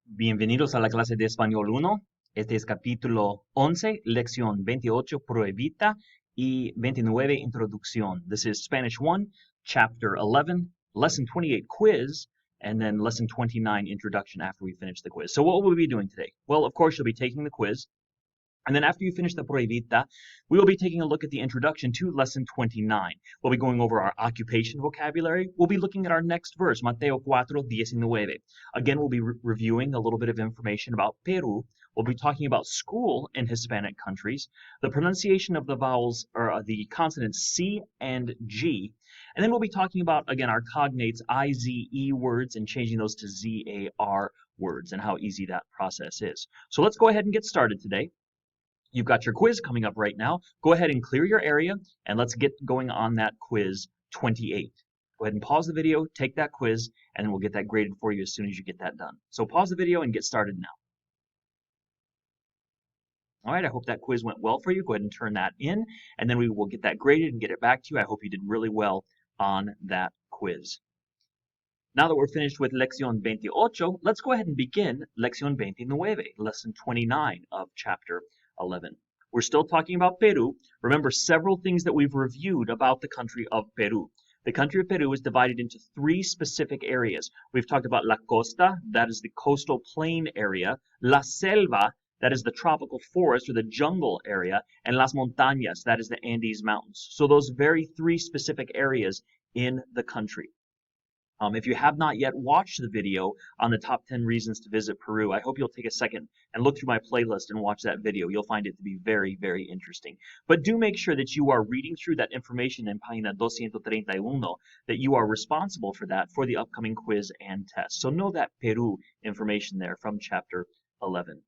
Bienvenidos a la clase de Español 1. Este es capítulo 11, lección 28, Prohibita, y 29, Introducción. This is Spanish 1, chapter 11, lesson 28, quiz, and then lesson 29, introduction after we finish the quiz. So what will we be doing today? Well, of course, you'll be taking the quiz. And then after you finish the Prohibita, we will be taking a look at the introduction to lesson 29. We'll be going over our occupation vocabulary. We'll be looking at our next verse, Mateo 4:19. Again, we'll be reviewing a little bit of information about Peru. We'll be talking about school in Hispanic countries, the pronunciation of the vowels, or the consonants C and G. And then we'll be talking about, again, our cognates I-Z-E words and changing those to Z-A-R words and how easy that process is. So let's go ahead and get started today. You've got your quiz coming up right now. Go ahead and clear your area, and let's get going on that quiz 28. Go ahead and pause the video, take that quiz, and we'll get that graded for you as soon as you get that done. So pause the video and get started now. All right, I hope that quiz went well for you. Go ahead and turn that in, and then we will get that graded and get it back to you. I hope you did really well on that quiz. Now that we're finished with Lección 28, let's go ahead and begin Lección 29, lesson 29 of chapter 11. We're still talking about Peru. Remember several things that we've reviewed about the country of Peru. The country of Peru is divided into three specific areas. We've talked about La Costa, that is the coastal plain area, La Selva, that is the tropical forest or the jungle area, and Las Montañas, that is the Andes Mountains. So those very three specific areas in the country. If you have not yet watched the video on the top 10 reasons to visit Peru, I hope you'll take a second and look through my playlist and watch that video. You'll find it to be very, very interesting. But do make sure that you are reading through that information in Página 231, that you are responsible for that for the upcoming quiz and test. So know that Peru information there from chapter 11.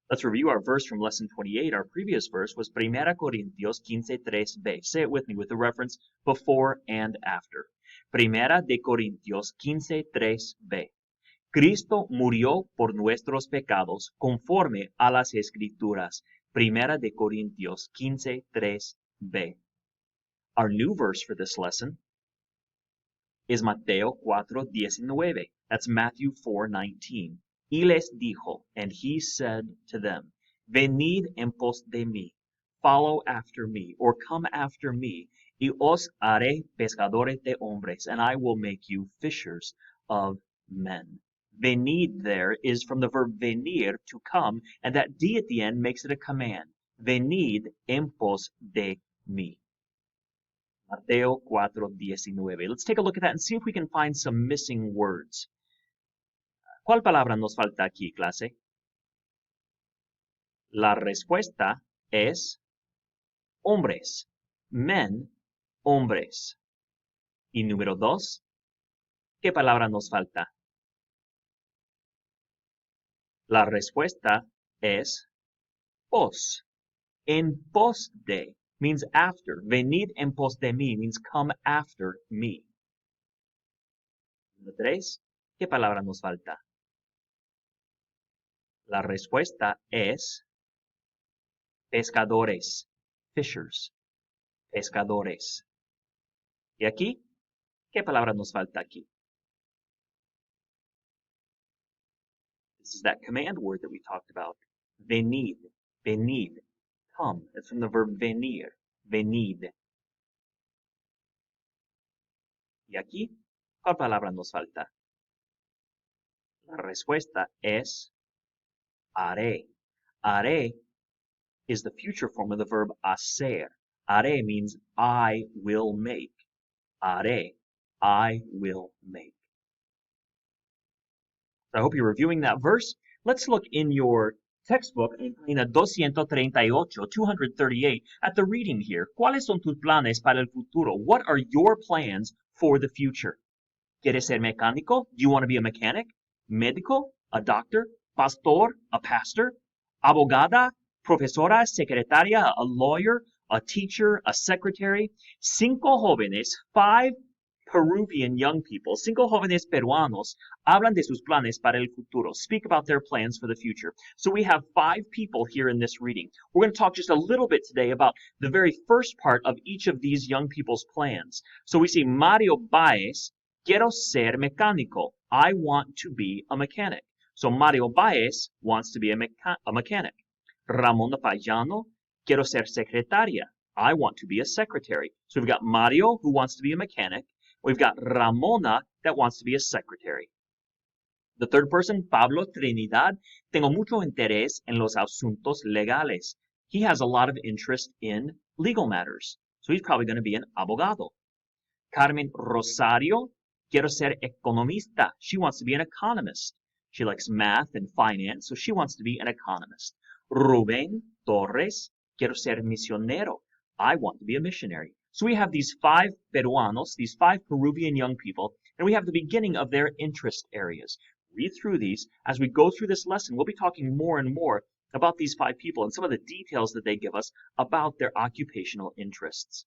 Let's review our verse from lesson 28. Our previous verse was Primera Corintios 15:3b. Say it with me with the reference before and after. Primera de Corintios 15:3b. Cristo murió por nuestros pecados conforme a las Escrituras. Primera de Corintios 15:3b. Our new verse for this lesson is Mateo 4:19. That's Matthew 4:19. Y les dijo, and he said to them, Venid en pos de mí, follow after me, or come after me, y os haré pescadores de hombres, and I will make you fishers of men. Venid there is from the verb venir, to come, and that D at the end makes it a command. Venid en pos de mí. Mateo 4:19. Let's take a look at that and see if we can find some missing words. ¿Cuál palabra nos falta aquí, clase? La respuesta es hombres. Men, hombres. Y número 2, ¿qué palabra nos falta? La respuesta es pos. En pos de means after. Venid en pos de mí means come after me. Número 3, ¿qué palabra nos falta? La respuesta es pescadores, fishers, pescadores. ¿Y aquí? ¿Qué palabra nos falta aquí? This is that command word that we talked about. Venid, venid, come. It's from the verb venir, venid. ¿Y aquí? ¿Cuál palabra nos falta? La respuesta es haré. Haré is the future form of the verb hacer. Haré means I will make. Haré, I will make. I hope you're reviewing that verse. Let's look in your textbook, en página 238, 238, at the reading here. ¿Cuáles son tus planes para el futuro? What are your plans for the future? ¿Quieres ser mecánico? Do you want to be a mechanic? ¿Médico? A doctor? ¿Pastor? A pastor? ¿Abogada? ¿Profesora? ¿Secretaria? A lawyer? A teacher? A secretary? 5 jóvenes, 5 Peruvian young people, 5 jóvenes peruanos, hablan de sus planes para el futuro, speak about their plans for the future. So we have 5 people here in this reading. We're going to talk just a little bit today about the very first part of each of these young people's plans. So we see Mario Baez, quiero ser mecánico. I want to be a mechanic. So Mario Baez wants to be a mechanic. Ramona Payano, quiero ser secretaria. I want to be a secretary. So we've got Mario, who wants to be a mechanic. We've got Ramona, that wants to be a secretary. The third person, Pablo Trinidad, tengo mucho interés en los asuntos legales. He has a lot of interest in legal matters. So he's probably going to be an abogado. Carmen Rosario, quiero ser economista. She wants to be an economist. She likes math and finance, so she wants to be an economist. Ruben Torres, quiero ser misionero. I want to be a missionary. So we have these 5 Peruanos, these 5 Peruvian young people, and we have the beginning of their interest areas. Read through these. As we go through this lesson, we'll be talking more and more about these 5 people and some of the details that they give us about their occupational interests.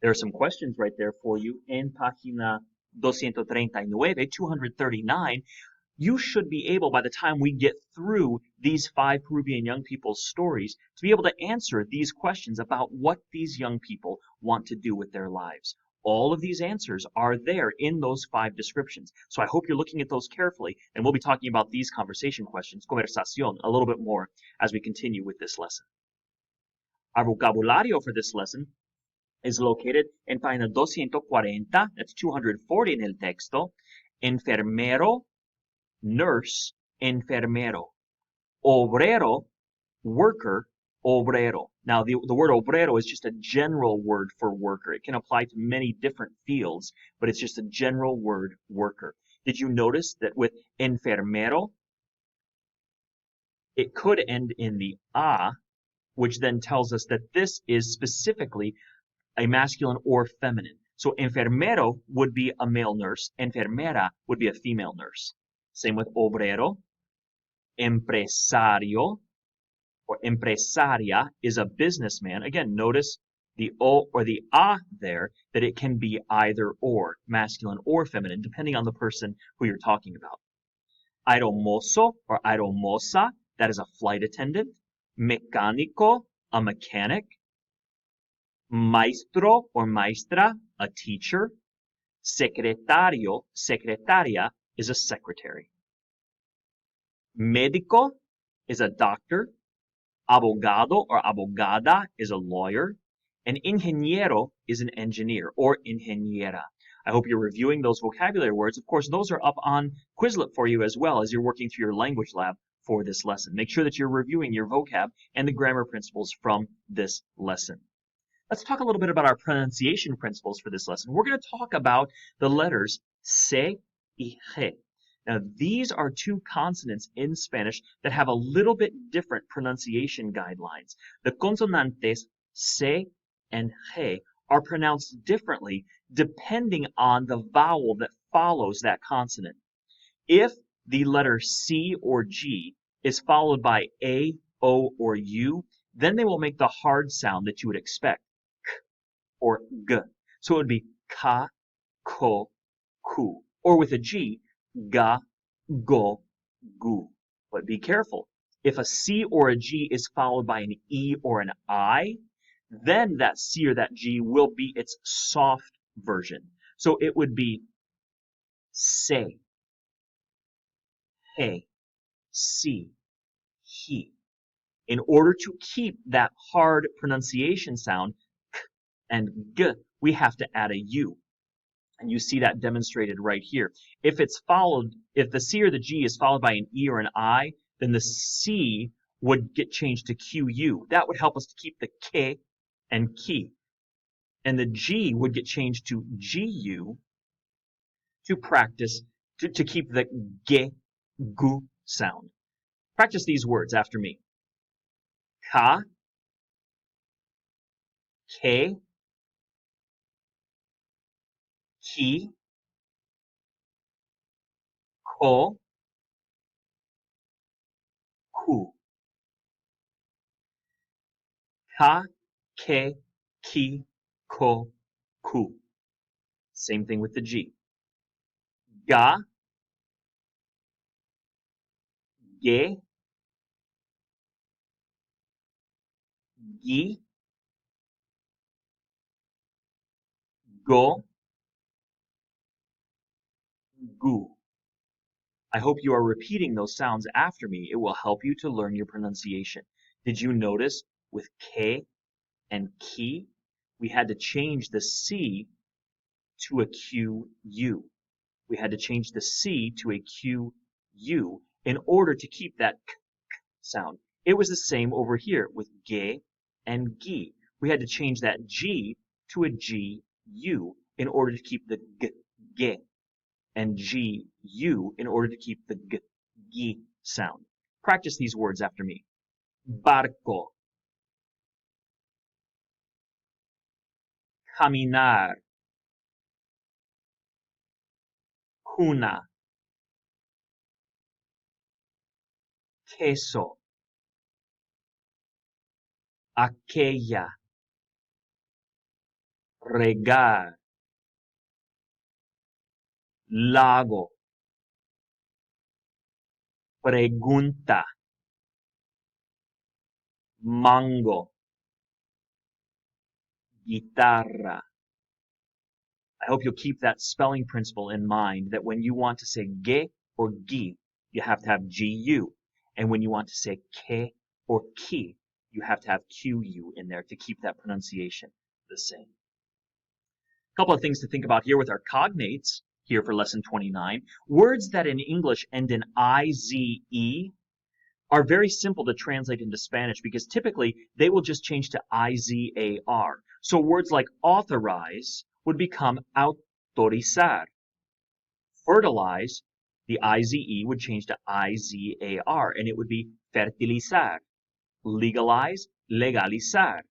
There are some questions right there for you in página 239, 239. You should be able, by the time we get through these 5 Peruvian young people's stories, to be able to answer these questions about what these young people want to do with their lives. All of these answers are there in those 5 descriptions. So I hope you're looking at those carefully, and we'll be talking about these conversation questions, conversación, a little bit more as we continue with this lesson. Our vocabulario for this lesson is located en página 240, that's 240 en el texto, enfermero, nurse, enfermero, obrero, worker, obrero. Now, the word obrero is just a general word for worker. It can apply to many different fields, but it's just a general word, worker. Did you notice that with enfermero, it could end in the a, which then tells us that this is specifically a masculine or feminine. So enfermero would be a male nurse, enfermera would be a female nurse. Same with obrero. Empresario or empresaria is a businessman. Again, notice the o or the a there, that it can be either or, masculine or feminine, depending on the person who you're talking about. Aeromozo or aeromoza, that is a flight attendant. Mecánico, a mechanic. Maestro or maestra, a teacher. Secretario, secretaria is a secretary. Médico is a doctor. Abogado or abogada is a lawyer. And ingeniero is an engineer or ingeniera. I hope you're reviewing those vocabulary words. Of course, those are up on Quizlet for you as well as you're working through your language lab for this lesson. Make sure that you're reviewing your vocab and the grammar principles from this lesson. Let's talk a little bit about our pronunciation principles for this lesson. We're going to talk about the letters C y G. Now, these are 2 consonants in Spanish that have a little bit different pronunciation guidelines. The consonantes C and G are pronounced differently depending on the vowel that follows that consonant. If the letter C or G is followed by A, O, or U, then they will make the hard sound that you would expect, K or G. So it would be ka, ko, ku. Or with a G, ga, go, gu. But be careful. If a C or a G is followed by an E or an I, then that C or that G will be its soft version. So it would be se, he, si, he. In order to keep that hard pronunciation sound, k and g, we have to add a U. And you see that demonstrated right here. If the C or the G is followed by an E or an I, then the C would get changed to QU. That would help us to keep the K and ki. And the G would get changed to GU to practice, to keep the ge, gu sound. Practice these words after me. Ka, ke, ki, ko, ku. Ka, ke, ki, ko, ku. Same thing with the G. Ga, ge, gi, go, gu. I hope you are repeating those sounds after me. It will help you to learn your pronunciation. Did you notice with K and ki, we had to change the C to a QU. We had to change the C to a QU in order to keep that K sound. It was the same over here with ge and gi. We had to change that G to a GU in order to keep the ge, and GU in order to keep the gi sound. Practice these words after me. Barco, caminar, cuna, queso, aquella, regar, lago, pregunta, mango, guitarra. I hope you'll keep that spelling principle in mind, that when you want to say ge or gi, you have to have gu. And when you want to say ke or ki, you have to have qu in there to keep that pronunciation the same. A couple of things to think about here with our cognates here for lesson 29. Words that in English end in IZE are very simple to translate into Spanish because typically they will just change to IZAR. So words like authorize would become autorizar. Fertilize, the IZE would change to IZAR, and it would be fertilizar. Legalize, legalizar.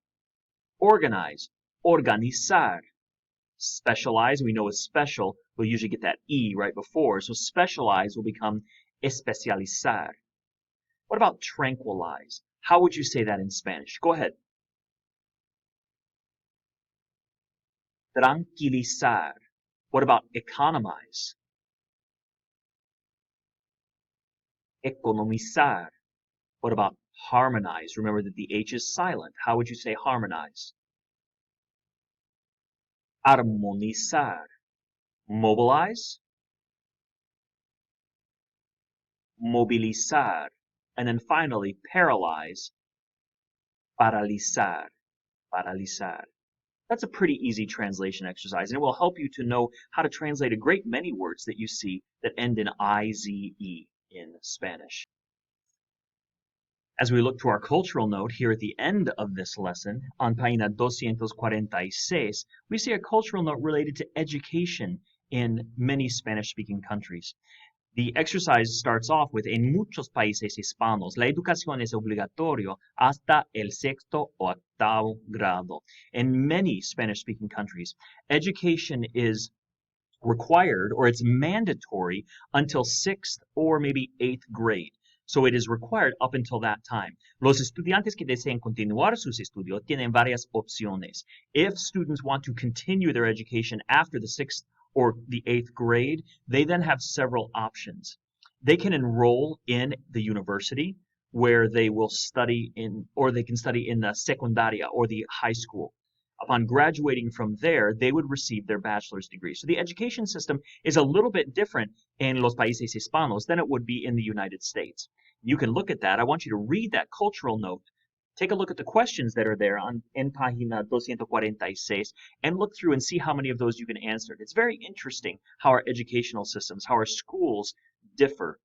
Organize, organizar. Specialize, we know is special, we'll usually get that E right before, so specialize will become especializar. What about tranquilize? How would you say that in Spanish? Go ahead. Tranquilizar. What about economize? Economizar. What about harmonize? Remember that the H is silent. How would you say harmonize? Armonizar. Mobilize. Mobilizar. And then finally, paralyze. Paralizar. Paralizar. That's a pretty easy translation exercise, and it will help you to know how to translate a great many words that you see that end in IZE in Spanish. As we look to our cultural note here at the end of this lesson, on página 246, we see a cultural note related to education in many Spanish-speaking countries. The exercise starts off with, en muchos países hispanos, la educación es obligatorio hasta el sexto o octavo grado. In many Spanish-speaking countries, education is required or it's mandatory until 6th or maybe 8th grade. So it is required up until that time. Los estudiantes que deseen continuar sus estudios tienen varias opciones. If students want to continue their education after the 6th or the 8th grade, they then have several options. They can enroll in the university where they will study in, or they can study in the secundaria or the high school. Upon graduating from there, they would receive their bachelor's degree. So the education system is a little bit different in los países hispanos than it would be in the United States. You can look at that. I want you to read that cultural note. Take a look at the questions that are there on en página 246 and look through and see how many of those you can answer. It's very interesting how our educational systems, how our schools differ.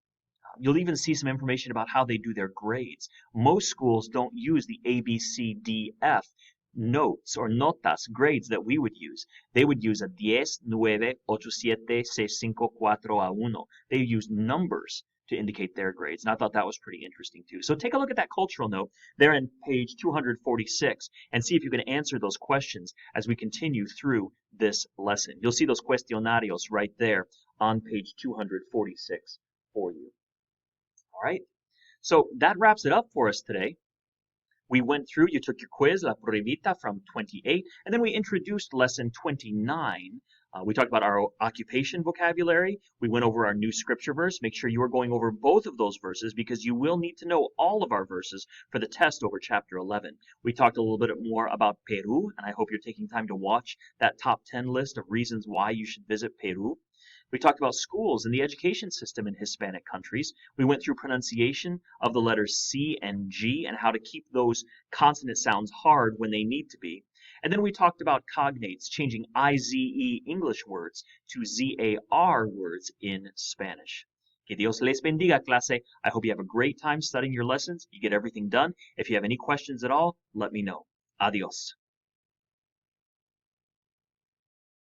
You'll even see some information about how they do their grades. Most schools don't use the A, B, C, D, F notes or notas, grades that we would use. They would use a 10, 9, 8, 7, 6, 5, 4, a 1. They use numbers to indicate their grades, and I thought that was pretty interesting too. So take a look at that cultural note there on page 246 and see if you can answer those questions as we continue through this lesson. You'll see those cuestionarios right there on page 246 for you. All right, so that wraps it up for us today. We went through, you took your quiz, La Pruebita from 28, and then we introduced lesson 29. We talked about our occupation vocabulary. We went over our new scripture verse. Make sure you are going over both of those verses because you will need to know all of our verses for the test over chapter 11. We talked a little bit more about Peru, and I hope you're taking time to watch that top 10 list of reasons why you should visit Peru. We talked about schools and the education system in Hispanic countries. We went through pronunciation of the letters C and G and how to keep those consonant sounds hard when they need to be. And then we talked about cognates, changing IZE English words to ZAR words in Spanish. Que Dios les bendiga, clase. I hope you have a great time studying your lessons. You get everything done. If you have any questions at all, let me know. Adios.